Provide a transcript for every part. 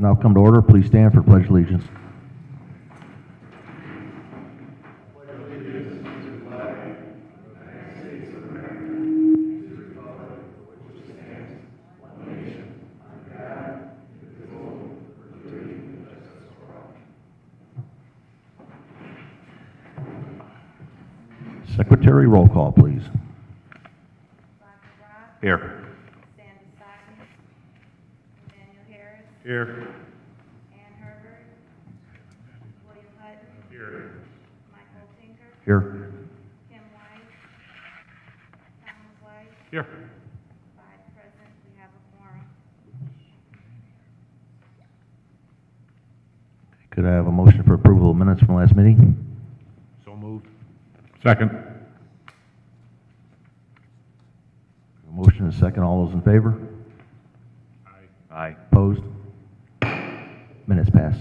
now come to order. Please stand for Pledge of Allegiance. Secretary, roll call, please. Here. Sandy Sutton, Daniel Harris, Here. Ann Herbert, William Hutton, Here. Michael Tinker, Here. Kim White, Thomas White, Here. 5 present, we have a quorum. Could I have a motion for approval of minutes from last meeting? So moved. Second. A motion and a second. All those in favor? Aye. Aye. Opposed? Minutes pass.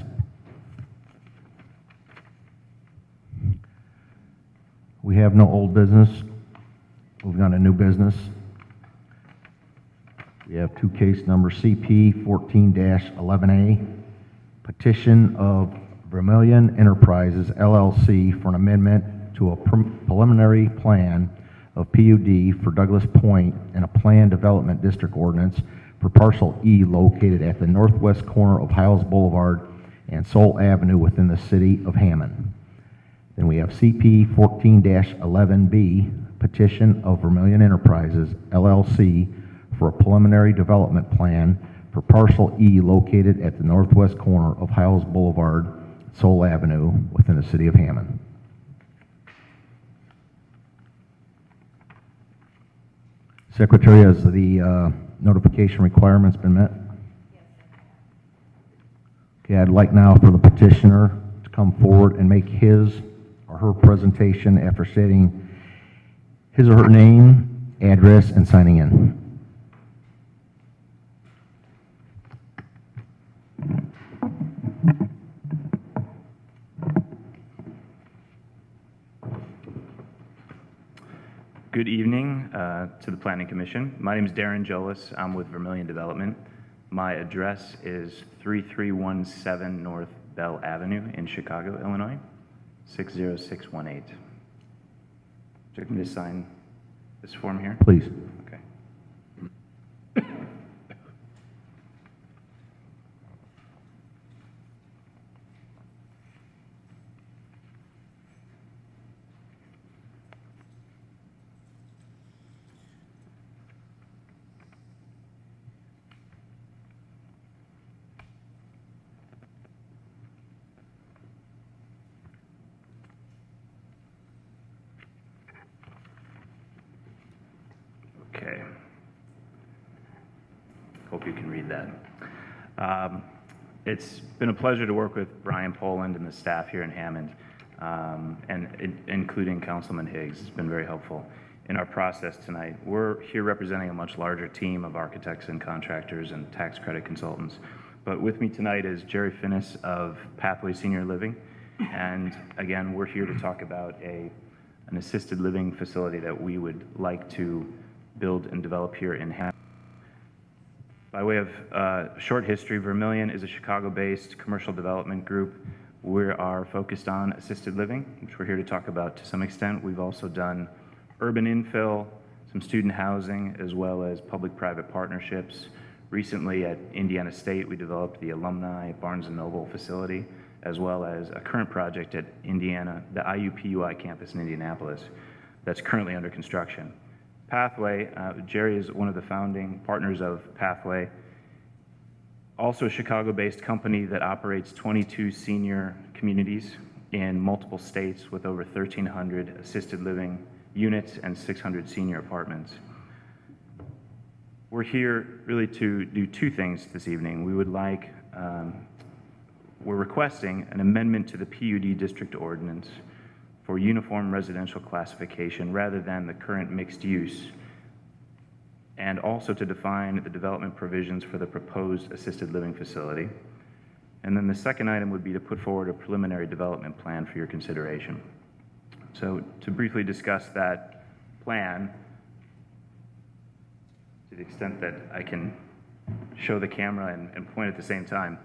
We have no old business. Moving on to new business. We have 2 case numbers CP 14-11A, petition of Vermilion Enterprises LLC for an amendment to a preliminary plan of PUD for Douglas Point and a planned development district ordinance for parcel E located at the northwest corner of Hiles Boulevard and Soul Avenue within the city of Hammond. Then we have CP 14-11B, petition of Vermilion Enterprises LLC for a preliminary development plan for parcel E located at the northwest corner of Hiles Boulevard, Soul Avenue within the city of Hammond. Secretary, has the notification requirements been met? Yes, sir. Okay, I'd like now for the petitioner to come forward and make his or her presentation after stating his or her name, address, and signing in. Good evening to the Planning Commission. My name is Darren Jolis. I'm with Vermilion Development. My address is 3317 North Bell Avenue in Chicago, Illinois, 60618. Do you want me to sign this form here? Please. Okay. Okay. Hope you can read that. It's been a pleasure to work with Brian Poland and the staff here in Hammond, including Councilman Higgs. It's been very helpful in our process tonight. We're here representing a much larger team of architects and contractors and tax credit consultants. But with me tonight is Jerry Finnis of Pathway Senior Living. And again, we're here to talk about an assisted living facility that we would like to build and develop here in Hammond. By way of short history, Vermilion is a Chicago-based commercial development group. We are focused on assisted living, which we're here to talk about to some extent. We've also done urban infill, some student housing, as well as public-private partnerships. Recently at Indiana State, we developed the alumni Barnes & Noble facility, as well as a current project at Indiana, the IUPUI campus in Indianapolis, that's currently under construction. Pathway, Jerry is one of the founding partners of Pathway, also a Chicago-based company that operates 22 senior communities in multiple states with over 1,300 assisted living units and 600 senior apartments. We're here really to do 2 things this evening. We would like, we're requesting an amendment to the PUD district ordinance for uniform residential classification rather than the current mixed use, and also to define the development provisions for the proposed assisted living facility. And then the second item would be to put forward a preliminary development plan for your consideration. So to briefly discuss that plan, to the extent that I can show the camera and point at the same time,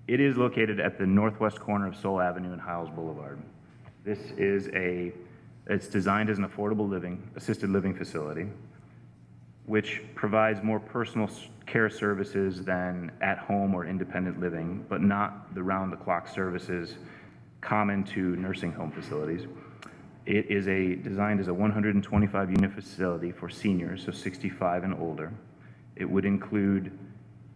It is located at the northwest corner of Soul Avenue and Hiles Boulevard. This is it's designed as an affordable assisted living facility, which provides more personal care services than at-home or independent living, but not the round-the-clock services common to nursing home facilities. It is designed as a 125-unit facility for seniors, so 65 and older. It would include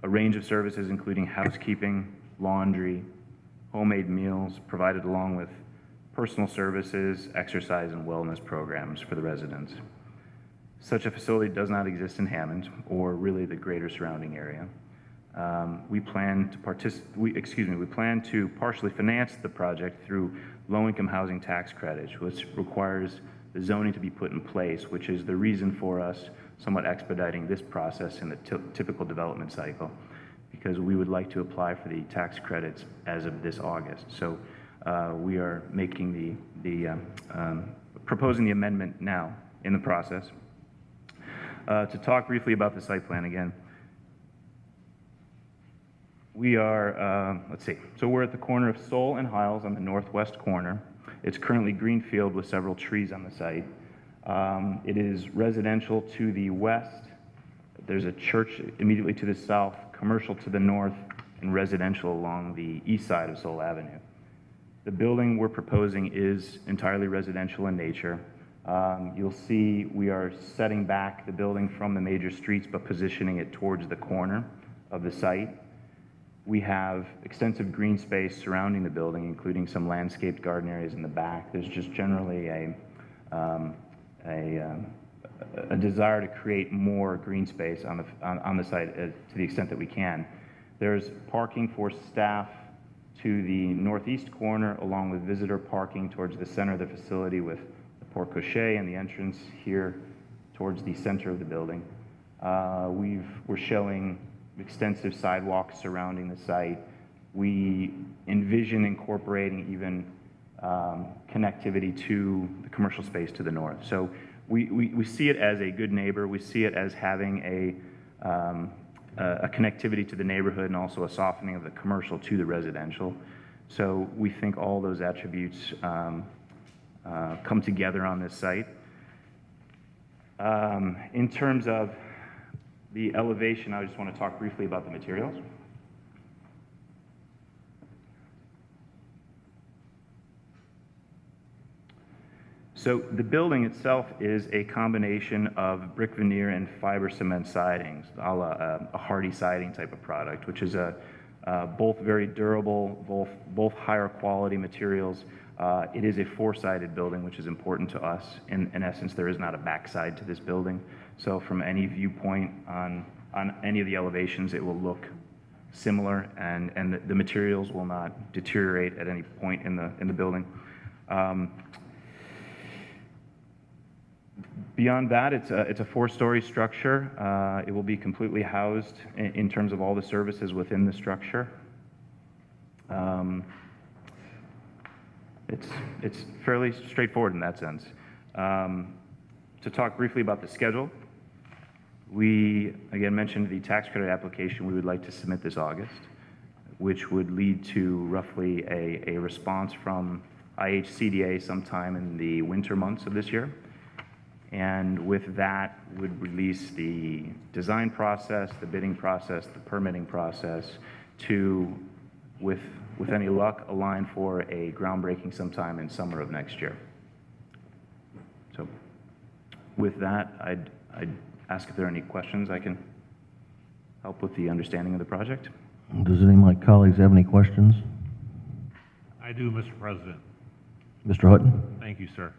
a range of services, including housekeeping, laundry, homemade meals, provided along with personal services, exercise, and wellness programs for the residents. Such a facility does not exist in Hammond or really the greater surrounding area. We plan to partially finance the project through low-income housing tax credits, which requires the zoning to be put in place, which is the reason for us somewhat expediting this process in the typical development cycle, because we would like to apply for the tax credits as of this August. So we are making proposing the amendment now in the process. To talk briefly about the site plan again, we are, so we're at the corner of Soul and Hiles on the northwest corner. It's currently greenfield with several trees on the site. It is residential to the west. There's a church immediately to the south, commercial to the north, and residential along the east side of Soul Avenue. The building we're proposing is entirely residential in nature. You'll see we are setting back the building from the major streets, but positioning it towards the corner of the site. We have extensive green space surrounding the building, including some landscaped garden areas in the back. There's just generally a desire to create more green space on the site to the extent that we can. There's parking for staff to the northeast corner, along with visitor parking towards the center of the facility, with the porte cochere and the entrance here towards the center of the building. We're showing extensive sidewalks surrounding the site. We envision incorporating even connectivity to the commercial space to the north. So we see it as a good neighbor. We see it as having a connectivity to the neighborhood and also a softening of the commercial to the residential. So we think all those attributes come together on this site. In terms of the elevation, I just want to talk briefly about the materials. So the building itself is a combination of brick veneer and fiber cement sidings, a la a hardy siding type of product, which is both very durable, both higher quality materials. It is a four-sided building, which is important to us. In essence, there is not a backside to this building. So from any viewpoint on any of the elevations, it will look similar, and the materials will not deteriorate at any point in the building. Beyond that, it's a four-story structure. It will be completely housed in terms of all the services within the structure. It's fairly straightforward in that sense. To talk briefly about the schedule, we again mentioned the tax credit application we would like to submit this August, which would lead to roughly a response from IHCDA sometime in the winter months of this year. And with that would release the design process, the bidding process, the permitting process to, with any luck, align for a groundbreaking sometime in summer of next year. So with that, I'd ask if there are any questions I can help with the understanding of the project. Does any of my colleagues have any questions? I do, Mr. President. Mr. Hutton? Thank you, sir.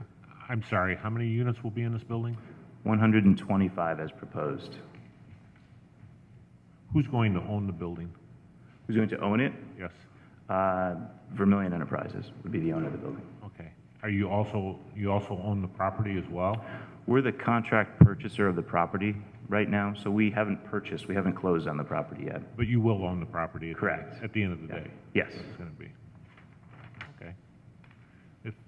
I'm sorry, how many units will be in this building? 125 as proposed. Who's going to own the building? Who's going to own it? Yes. Vermillion Enterprises would be the owner of the building. Okay. Are you also own the property as well? We're the contract purchaser of the property right now, so we haven't closed on the property yet. But you will own the property Correct. At the end of the Yeah. day? Yes. That's what it's going to be. Okay.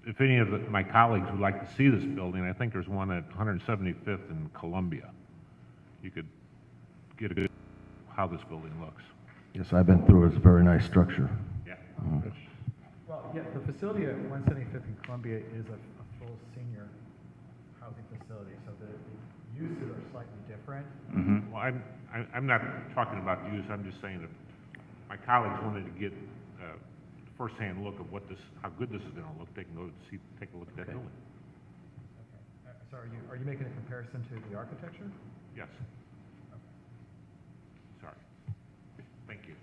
If any of my colleagues would like to see this building, I think there's one at 175th and Columbia. You could get a good how this building looks. Yes, I've been through it. It's a very nice structure. Yeah. Well, yeah, the facility at 175th and Columbia is a full senior housing facility, so the uses are slightly different. Well, I'm not talking about use, I'm just saying that my colleagues wanted to get a firsthand look of what this, how good this is gonna look. They can go see, take a look at that Okay. building. Okay. So are you making a comparison to the architecture? Yes. Sorry. Thank you.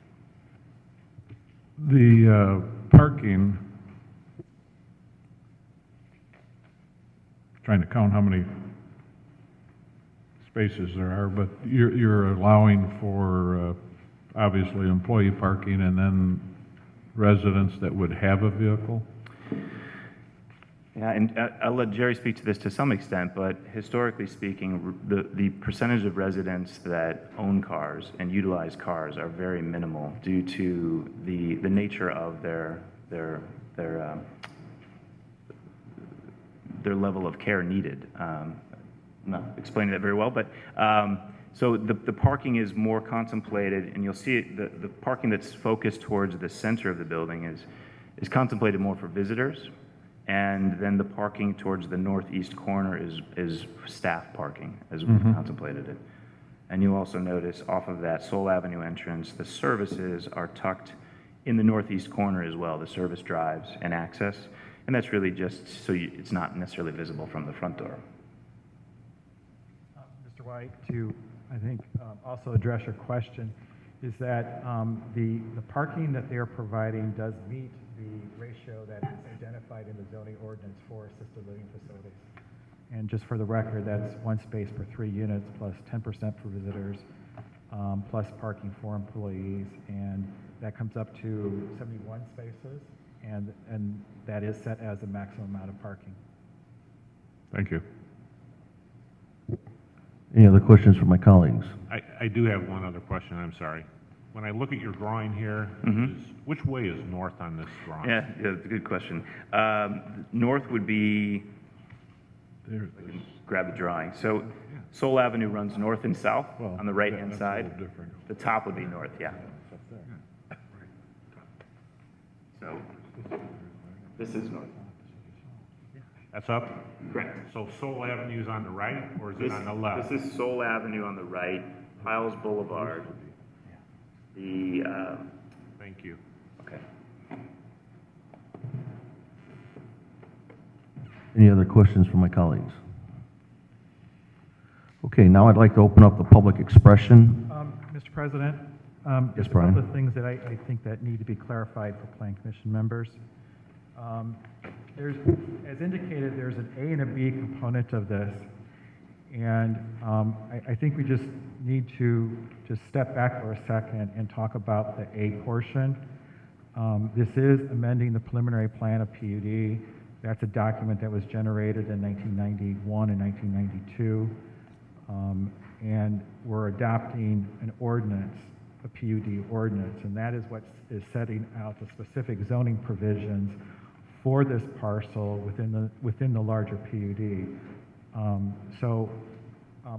The parking, trying to count how many spaces there are, but you're allowing for, obviously, employee parking and then residents that would have a vehicle? Yeah, and I'll let Jerry speak to this to some extent, but historically speaking, the percentage of residents that own cars and utilize cars are very minimal due to the nature of their level of care needed. I'm not explaining that very well, but so the parking is more contemplated, and you'll see it, the parking that's focused towards the center of the building is contemplated more for visitors. And then the parking towards the northeast corner is staff parking, as we've contemplated it. And you'll also notice off of that Soul Avenue entrance, the services are tucked in the northeast corner as well, the service drives and access. And that's really just so it's not necessarily visible from the front door. Mr. White, to, I think, also address your question, is that the parking that they are providing does meet the ratio that is identified in the zoning ordinance for assisted living facilities. And just for the record, that's 1 space per 3 units plus 10% for visitors, plus parking for employees, and that comes up to 71 spaces, and that is set as the maximum amount of parking. Thank you. Any other questions from my colleagues? I do have one other question, I'm sorry. When I look at your drawing here, which way is north on this drawing? Yeah, it's a good question. North would be, There, grab the drawing. So Soul Avenue runs north and south well, on the right-hand that's a side. little different. The top would be north, yeah. So this is north. That's up? Correct. So Soul Avenue is on the right, or is it on the left? This is Soul Avenue on the right, Piles Boulevard. Thank you. Okay. Any other questions from my colleagues? Okay, now I'd like to open up the public expression. Mr. President, Yes, just a Brian. couple of things that I think that need to be clarified for Plan Commission members. There's, as indicated, there's an A and a B component of this, and I think we just need to just step back for a second and talk about the A portion. This is amending the preliminary plan of PUD. That's a document that was generated in 1991 and 1992. And we're adopting an ordinance, a PUD ordinance, and that is what is setting out the specific zoning provisions for this parcel within the larger PUD.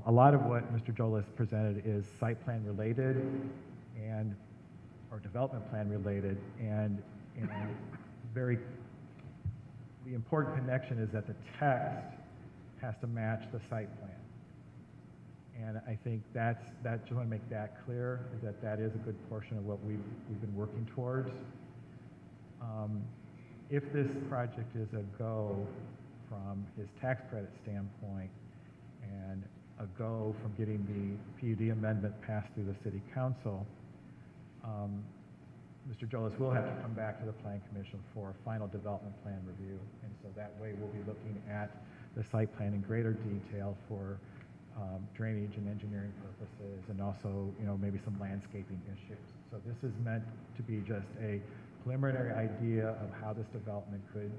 A lot of what Mr. Jolis presented is site plan related and or development plan related, and the important connection is that the text has to match the site plan. And I think just want to make that clear, that is a good portion of what we've been working towards. If this project is a go from his tax credit standpoint and a go from getting the PUD amendment passed through the City Council, Mr. Jolis will have to come back to the Plan Commission for a final development plan review. And so that way we'll be looking at the site plan in greater detail for drainage and engineering purposes, and also, maybe some landscaping issues. So this is meant to be just a preliminary idea of how this development could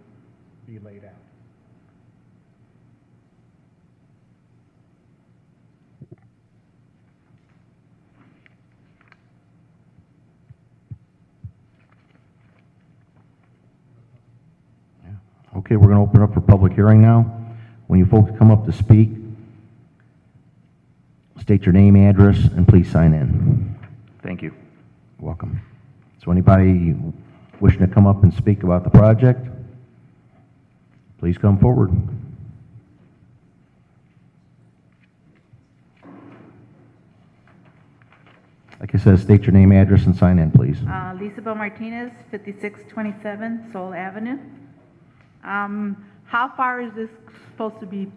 be laid out. Okay, we're going to open up for public hearing now. When you folks come up to speak, state your name, address, and please sign in. Thank you. Welcome. So anybody wishing to come up and speak about the project, please come forward. Like I said, state your name, address, and sign in, please. Lisabel Martinez, 5627 Soul Avenue. How far is this supposed to be?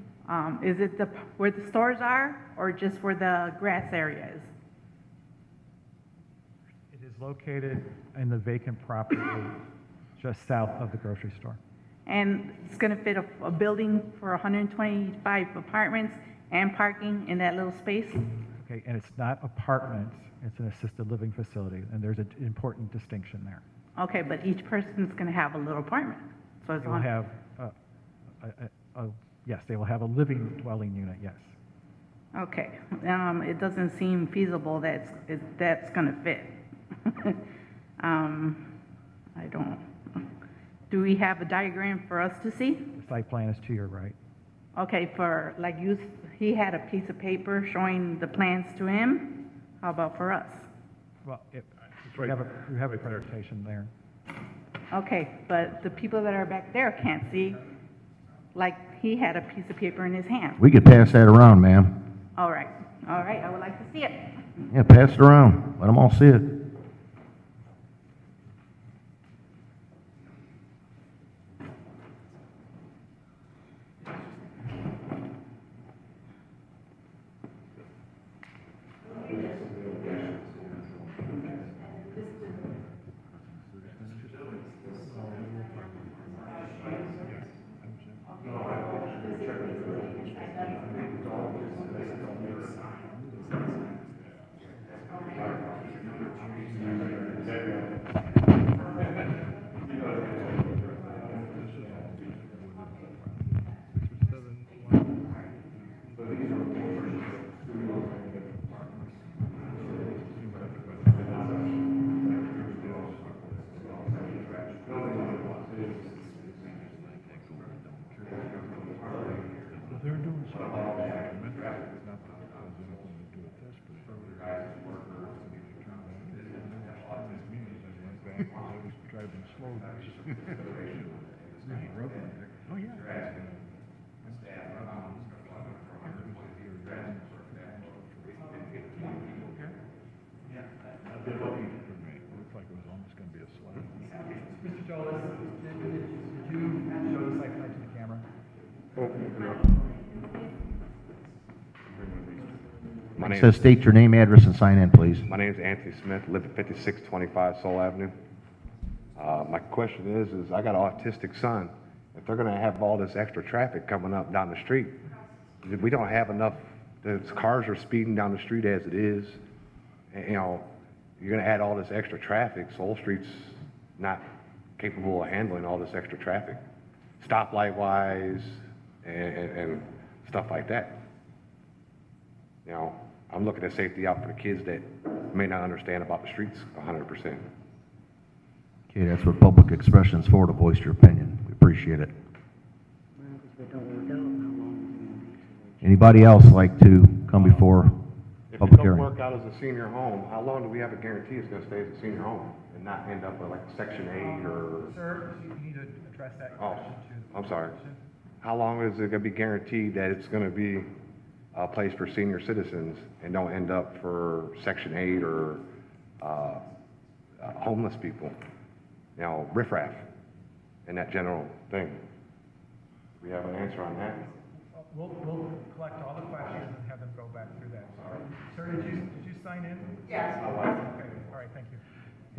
Is it where the stores are, or just where the grass area is? It is located in the vacant property just south of the grocery store. And it's going to fit a building for 125 apartments and parking in that little space? Okay, and it's not apartments, it's an assisted living facility, and there's an important distinction there. Okay, but each person's going to have a little apartment. So it's They will on. have, yes, they will have a living dwelling unit, yes. Okay, it doesn't seem feasible that's going to fit. I don't. Do we have a diagram for us to see? The site plan is to your right. Okay, for, like he had a piece of paper showing the plans to him. How about for us? Well, we have a presentation there. Okay, but the people that are back there can't see, like he had a piece of paper in his hand. We could pass that around, ma'am. All right, I would like to see it. Yeah, pass it around. Let them all see it. They're doing something documentary, not that it has anything to do with this, but I went back, I was driving slow. Oh, yeah. It looked like it was almost gonna be a slide. Mr. Jolis, did you show the site plan to the camera? My It name, says state your name, address, and sign in, please. my name is Anthony Smith, live at 5625 Soul Avenue. My question is I got an autistic son. If they're gonna have all this extra traffic coming up down the street, we don't have enough, the cars are speeding down the street as it is. And, you know, you're gonna add all this extra traffic, Soul Street's not capable of handling all this extra traffic, stoplight wise and stuff like that. You know, I'm looking at safety out for the kids that may not understand about the streets 100%. Okay, that's what public expression's for, to voice your opinion. We appreciate it. Anybody else like to come before If it public don't hearing? work out as a senior home, how long do we have a guarantee it's gonna stay as a senior home and not end up with like Section 8 or, Sir, you need to address that oh, question to the. I'm sorry. How long is it gonna be guaranteed that it's gonna be a place for senior citizens and don't end up for Section 8 or, homeless people? You know, riffraff and that general thing. Do we have an answer on that? We'll collect all the questions and have them go back through that. Sir, did you sign in? Yes. Okay, all right, thank you.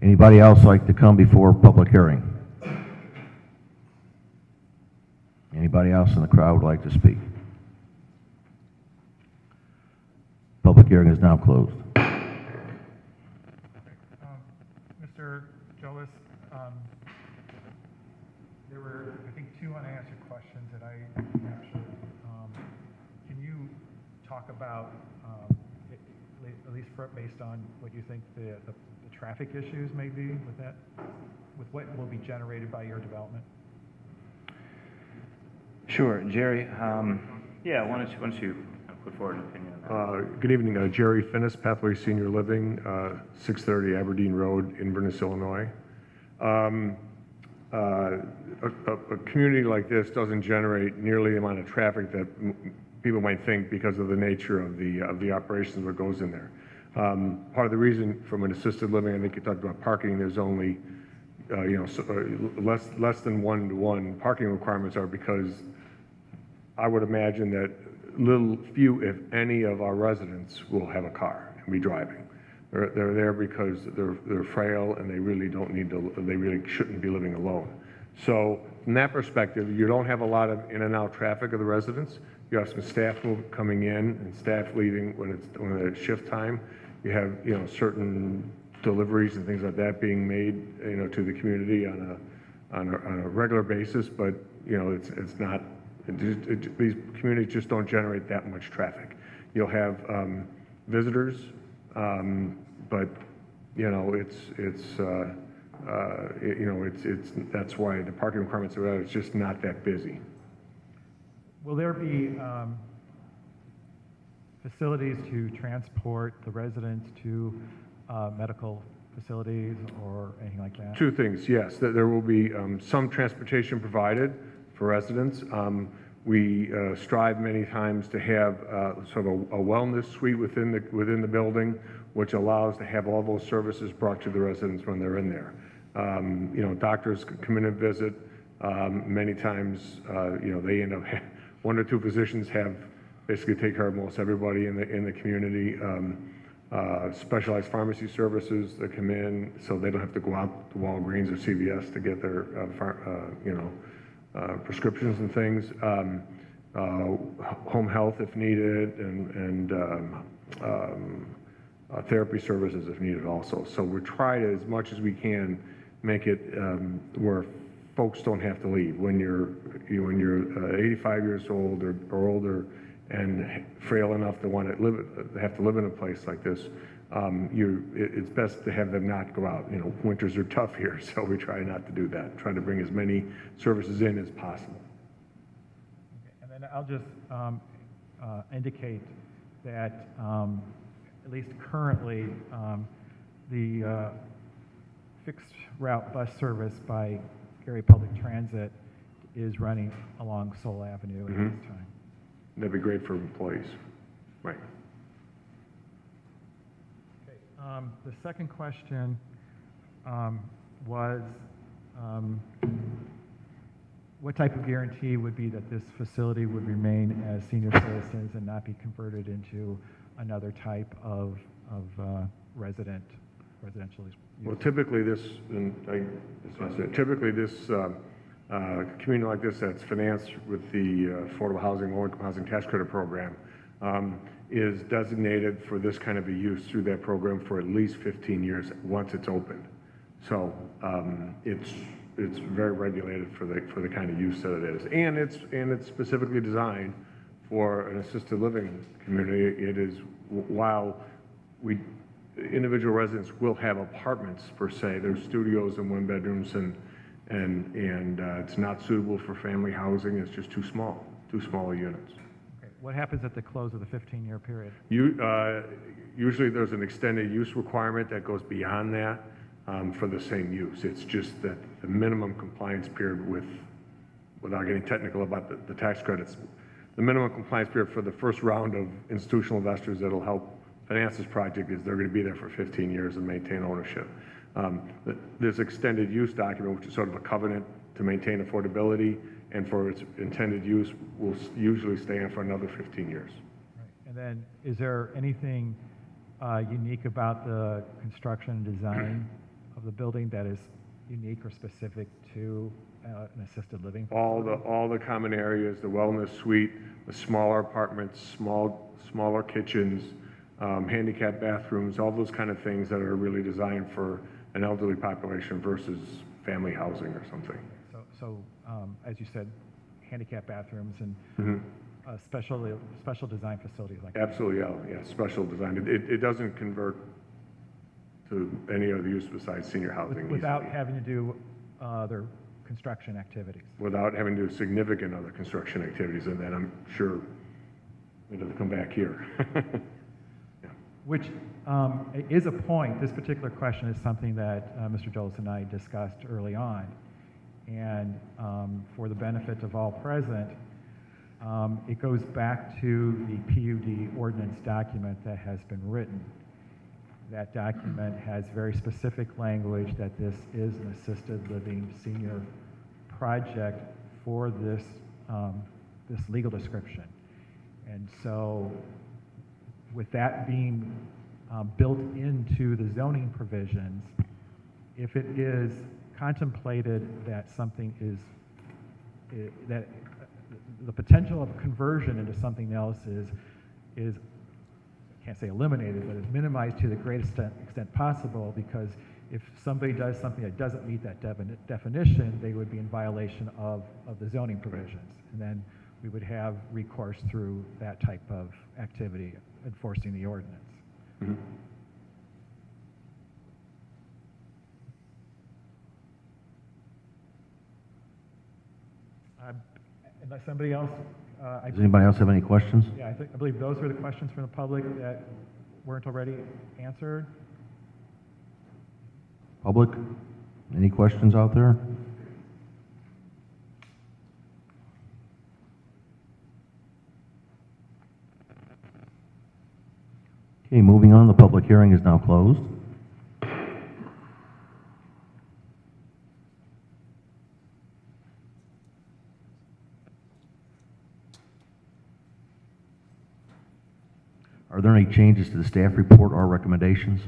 Anybody else like to come before public hearing? Anybody else in the crowd would like to speak? Public hearing is now closed. Mr. Jolis, there were, I think, 2 unanswered questions that I captured. Can you talk about, at least based on what you think the traffic issues may be with that, with what will be generated by your development? Sure, Jerry. Yeah, why don't you put forward an opinion on that. Good evening, Jerry Finnis, Pathway Senior Living, 630 Aberdeen Road, Inverness, Illinois. A community like this doesn't generate nearly the amount of traffic that people might think because of the nature of the operations what goes in there. Part of the reason from an assisted living, I think you talked about parking, there's only less than 1-to-1 parking requirements are because I would imagine that few, if any, of our residents will have a car and be driving. They're there because they're frail and they really don't need to. They really shouldn't be living alone. So from that perspective, you don't have a lot of in and out traffic of the residents. You have some staff coming in and staff leaving when it's shift time. You have certain deliveries and things like that being made to the community on a regular basis, but it's not. These communities just don't generate that much traffic. You'll have visitors, but that's why the parking requirements are it's just not that busy. Will there be facilities to transport the residents to medical facilities or anything like that? Two things, yes. There will be some transportation provided for residents. We strive many times to have sort of a wellness suite within the building, which allows to have all those services brought to the residents when they're in there. Doctors can come in and visit. Many times, they end up one or two physicians have basically take care of most everybody in the community. Specialized pharmacy services that come in, so they don't have to go out to Walgreens or CVS to get their prescriptions and things, home health if needed, and therapy services if needed also. So we're trying to, as much as we can, make it where folks don't have to leave. When you're 85 years old or older and frail enough to have to live in a place like this, it's best to have them not go out. Winters are tough here, so we try not to do that. Try to bring as many services in as possible. Okay. And then I'll just indicate that at least currently, the fixed route bus service by Gary Public Transit is running along Soul Avenue at this time. That'd be great for employees. Right. Okay. The second question was what type of guarantee would be that this facility would remain as senior citizens and not be converted into another type of residential use? Well, typically this community like this that's financed with the Affordable Housing, Low-Income Housing Tax Credit Program is designated for this kind of a use through that program for at least 15 years once it's opened. So it's very regulated for the kind of use that it is, and it's specifically designed for an assisted living community. It is, while individual residents will have apartments per se, there's studios and one bedrooms and it's not suitable for family housing. It's just too small units. Okay. What happens at the close of the 15-year period? Usually there's an extended use requirement that goes beyond that for the same use. It's just that the minimum compliance period without getting technical about the tax credits, the minimum compliance period for the first round of institutional investors that'll help finance this project is they're going to be there for 15 years and maintain ownership. This extended use document, which is sort of a covenant to maintain affordability and for its intended use, will usually stay on for another 15 years. Right. And then is there anything unique about the construction and design of the building that is unique or specific to an assisted living facility? All the common areas, the wellness suite, the smaller apartments, smaller kitchens, handicap bathrooms, all those kind of things that are really designed for an elderly population versus family housing or something. So as you said, handicap bathrooms and special design facilities like that. Absolutely, yeah, special design. It doesn't convert to any other use besides senior housing. Without easily. having to do other construction activities. Without having to do significant other construction activities, and then I'm sure It doesn't come back here. Which is a point. This particular question is something that Mr. Jolis and I discussed early on. And for the benefit of all present, it goes back to the PUD ordinance document that has been written. That document has very specific language that this is an assisted living senior project for this, this legal description. And so with that being built into the zoning provisions, if it is contemplated that something is, that the potential of conversion into something else is I can't say eliminated, but is minimized to the greatest extent possible, because if somebody does something that doesn't meet that definition, they would be in violation of the zoning provisions. And then we would have recourse through that type of activity, enforcing the ordinance. Mm-hmm. Unless somebody else, Does anybody else have any questions? yeah, I believe those were the questions from the public that weren't already answered. Public? Any questions out there? Okay, moving on, the public hearing is now closed. Are there any changes to the staff report or recommendations?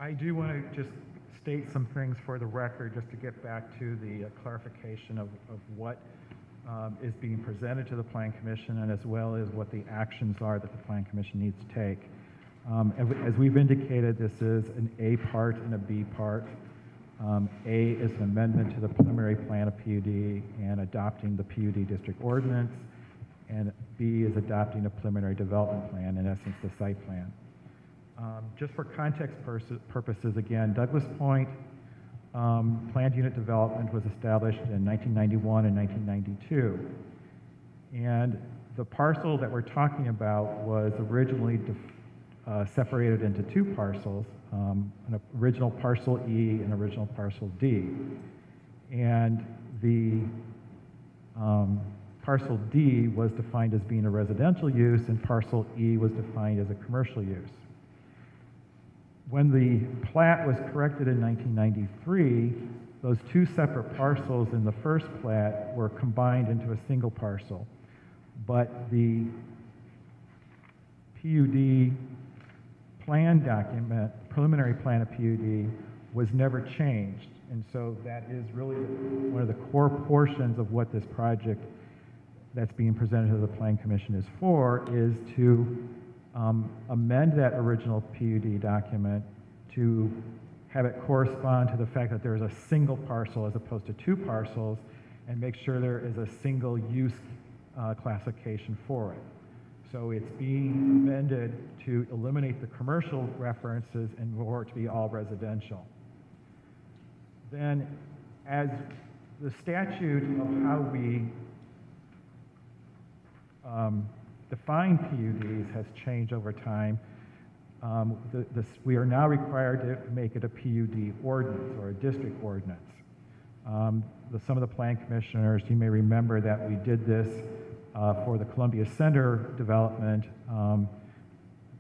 I do want to just state some things for the record, just to get back to the clarification of what is being presented to the Plan Commission, and as well as what the actions are that the Plan Commission needs to take. As we've indicated, this is an A part and a B part. A is an amendment to the preliminary plan of PUD and adopting the PUD district ordinance, and B is adopting a preliminary development plan, in essence, the site plan. Just for context purposes, again, Douglas Point planned unit development was established in 1991 and 1992. And the parcel that we're talking about was originally separated into two parcels, an original parcel E and original parcel D. And the parcel D was defined as being a residential use, and parcel E was defined as a commercial use. When the plat was corrected in 1993, those two separate parcels in the first plat were combined into a single parcel. But the PUD plan document, preliminary plan of PUD, was never changed. And so that is really one of the core portions of what this project that's being presented to the Plan Commission is for, is to amend that original PUD document to have it correspond to the fact that there is a single parcel as opposed to two parcels, and make sure there is a single use classification for it. So it's being amended to eliminate the commercial references and for it to be all residential. Then, as the statute of how we define PUDs has changed over time, we are now required to make it a PUD ordinance or a district ordinance. Some of the plan commissioners, you may remember that we did this for the Columbia Center development,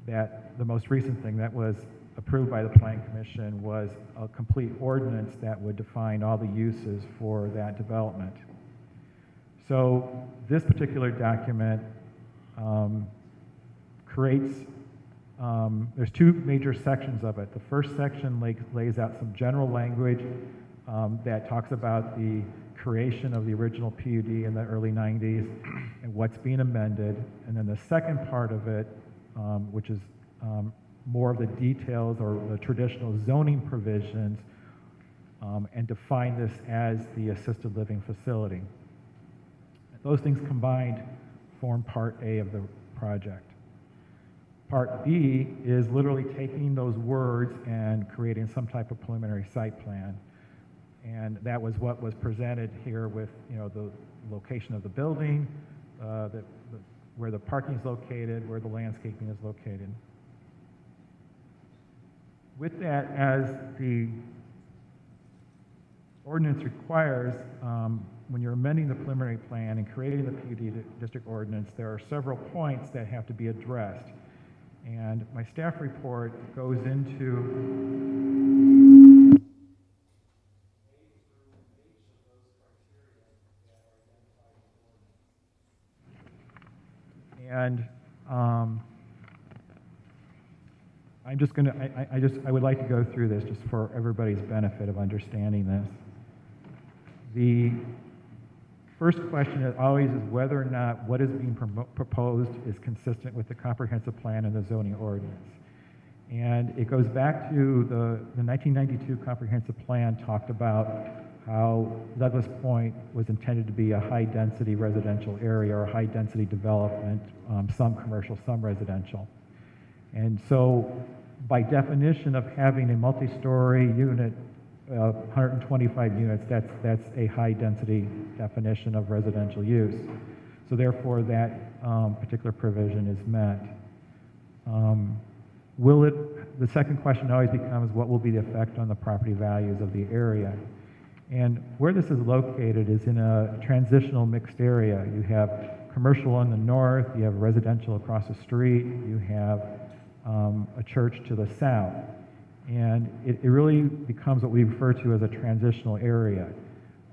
that the most recent thing that was approved by the Plan Commission was a complete ordinance that would define all the uses for that development. So this particular document creates, there's two major sections of it. The first section lays out some general language that talks about the creation of the original PUD in the early 90s and what's being amended. And then the second part of it, which is more of the details or the traditional zoning provisions, and define this as the assisted living facility. Those things combined form Part A of the project. Part B is literally taking those words and creating some type of preliminary site plan. And that was what was presented here with, the location of the building, the where the parking is located, where the landscaping is located. With that, as the ordinance requires, when you're amending the preliminary plan and creating the PUD district ordinance, there are several points that have to be addressed. And my staff report goes into and I'm just going to, I would like to go through this just for everybody's benefit of understanding this. The first question always is whether or not what is being proposed is consistent with the comprehensive plan and the zoning ordinance. And it goes back to the 1992 comprehensive plan talked about how Douglas Point was intended to be a high-density residential area or high-density development, some commercial, some residential. And so by definition of having a multi-story unit, 125 units, that's a high-density definition of residential use. So therefore, that particular provision is met. The second question always becomes, what will be the effect on the property values of the area? And where this is located is in a transitional mixed area. You have commercial on the north, you have residential across the street, you have a church to the south. And it really becomes what we refer to as a transitional area.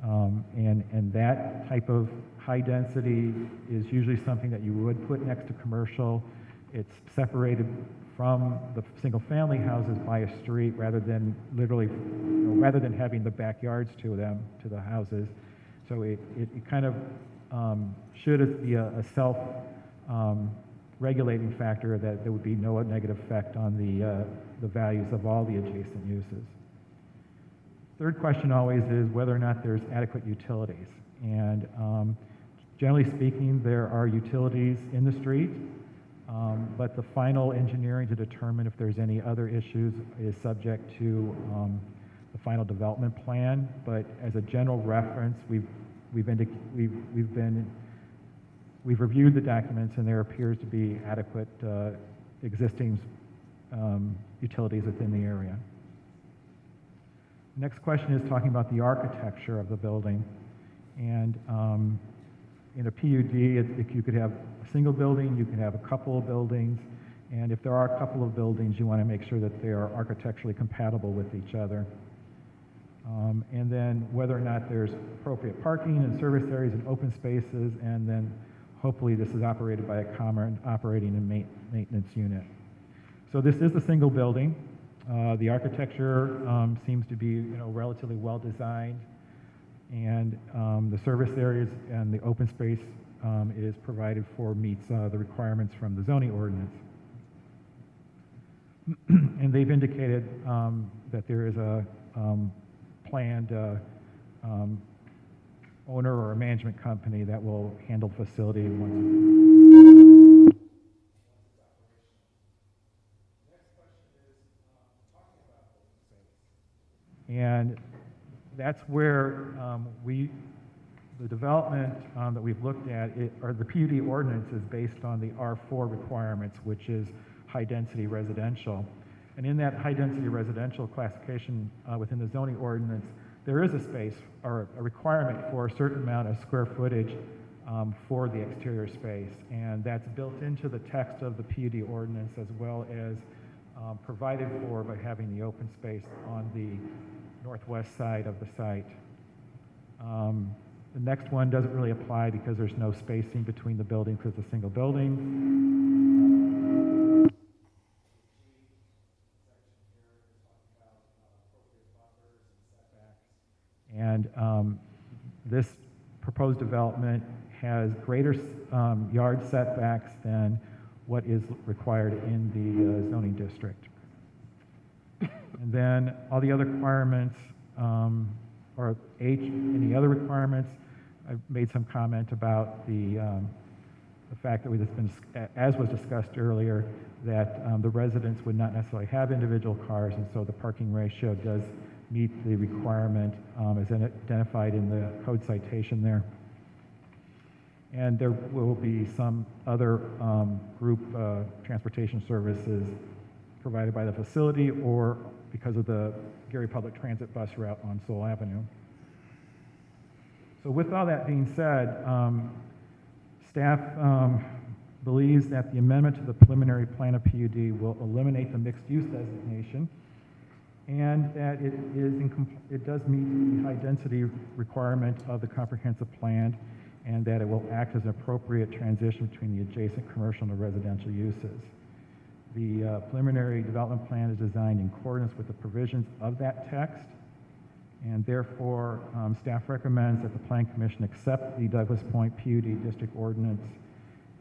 And that type of high density is usually something that you would put next to commercial. It's separated from the single family houses by a street rather than literally, rather than having the backyards to them, to the houses. So it kind of should be a self regulating factor that there would be no negative effect on the values of all the adjacent uses. Third question always is whether or not there's adequate utilities. And generally speaking, there are utilities in the street, but the final engineering to determine if there's any other issues is subject to the final development plan. But as a general reference, we've reviewed the documents, and there appears to be adequate existing utilities within the area. Next question is talking about the architecture of the building. And in a PUD, you could have a single building, you could have a couple of buildings, and if there are a couple of buildings, you want to make sure that they are architecturally compatible with each other. And then whether or not there's appropriate parking and service areas and open spaces, and then hopefully this is operated by a common operating and maintenance unit. So this is a single building. The architecture seems to be relatively well designed, and the service areas and the open space is provided for, meets the requirements from the zoning ordinance. And they've indicated that there is a planned owner or a management company that will handle the facility once. And that's where the development that we've looked at, or the PUD ordinance is based on the R4 requirements, which is high-density residential. And in that high-density residential classification within the zoning ordinance, there is a space or a requirement for a certain amount of square footage for the exterior space. And that's built into the text of the PUD ordinance, as well as provided for by having the open space on the northwest side of the site. The next one doesn't really apply because there's no spacing between the buildings because it's a single building. And this proposed development has greater yard setbacks than what is required in the zoning district. And then all the other requirements, or any other requirements, I've made some comment about the fact that as was discussed earlier, that the residents would not necessarily have individual cars, and so the parking ratio does meet the requirement as identified in the code citation there. And there will be some other group transportation services provided by the facility or because of the Gary Public Transit bus route on Soul Avenue. So with all that being said, staff believes that the amendment to the preliminary plan of PUD will eliminate the mixed-use designation and that it does meet the high-density requirement of the comprehensive plan and that it will act as an appropriate transition between the adjacent commercial and the residential uses. The preliminary development plan is designed in accordance with the provisions of that text, and therefore staff recommends that the Plan Commission accept the Douglas Point PUD District Ordinance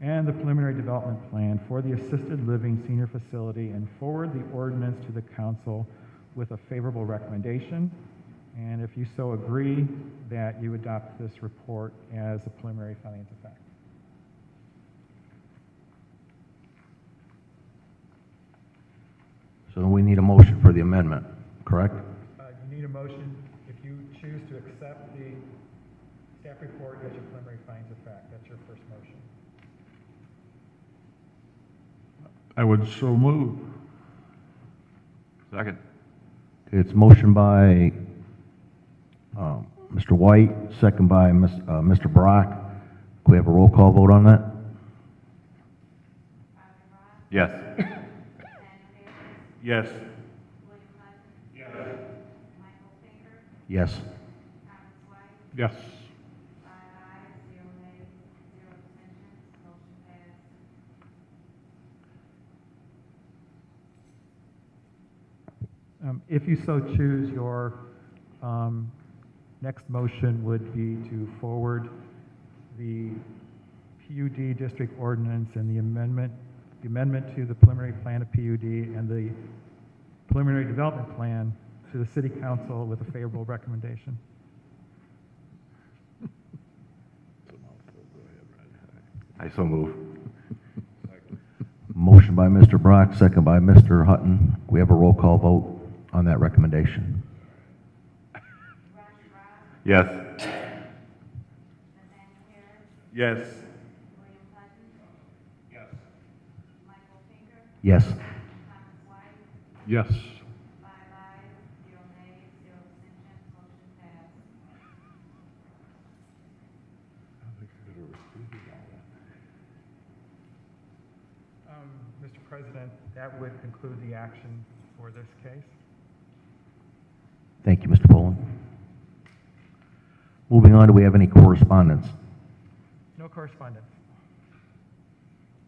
and the preliminary development plan for the assisted living senior facility and forward the ordinance to the council with a favorable recommendation. And if you so agree, that you adopt this report as a preliminary findings of fact. So we need a motion for the amendment, correct? You need a motion if you choose to accept the staff report as your preliminary findings of fact. That's your first motion. I would so move. Second. Okay, it's motion by Mr. White, second by Mr. Brock. Can we have a roll call vote on that? Yes. Yes. Yes. Yes. If you so choose, your next motion would be to forward the PUD district ordinance and the amendment to the preliminary plan of PUD and the preliminary development plan to the city council with a favorable recommendation. I so move. Motion by Mr. Brock, second by Mr. Hutton. We have a roll call vote on that recommendation. Yes. Yes. Yes. Yes. Mr. President, that would conclude the action for this case. Thank you, Mr. Poland. Moving on, do we have any correspondence? No correspondence.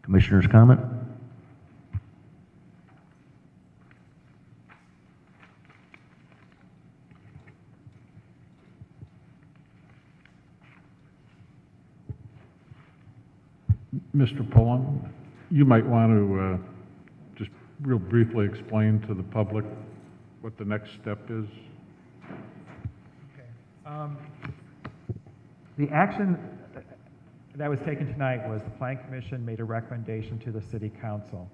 Commissioners' comment? Mr. Pullen, you might want to just real briefly explain to the public what the next step is. Okay. The action that was taken tonight was the Plan Commission made a recommendation to the City Council.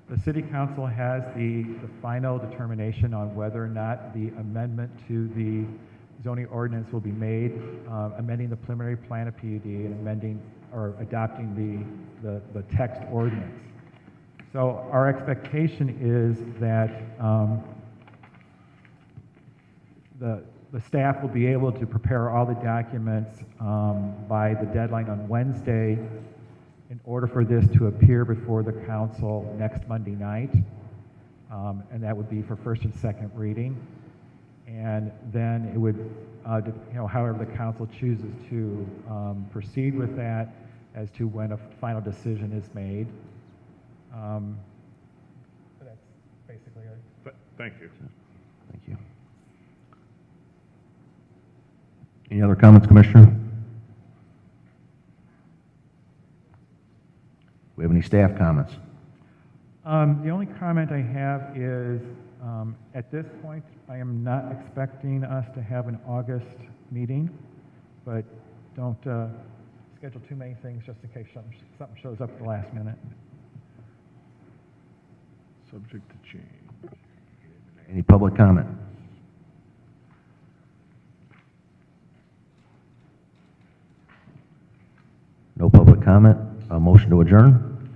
The City Council has the final determination on whether or not the amendment to the zoning ordinance will be made, amending the preliminary plan of PUD and amending or adopting the text ordinance. So our expectation is that the staff will be able to prepare all the documents by the deadline on Wednesday in order for this to appear before the council next Monday night. And that would be for first and second reading. And then it would, however the council chooses to proceed with that as to when a final decision is made. That's basically it. Thank you. Thank you. Any other comments, Commissioner? We have any staff comments? The only comment I have is, at this point, I am not expecting us to have an August meeting, but don't schedule too many things just in case something shows up at the last minute. Subject to change. Any public comment? No public comment. A motion to adjourn.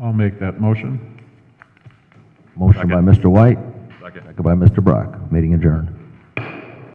I'll make that motion. Motion by Mr. White. Second by Mr. Brock. Meeting adjourned.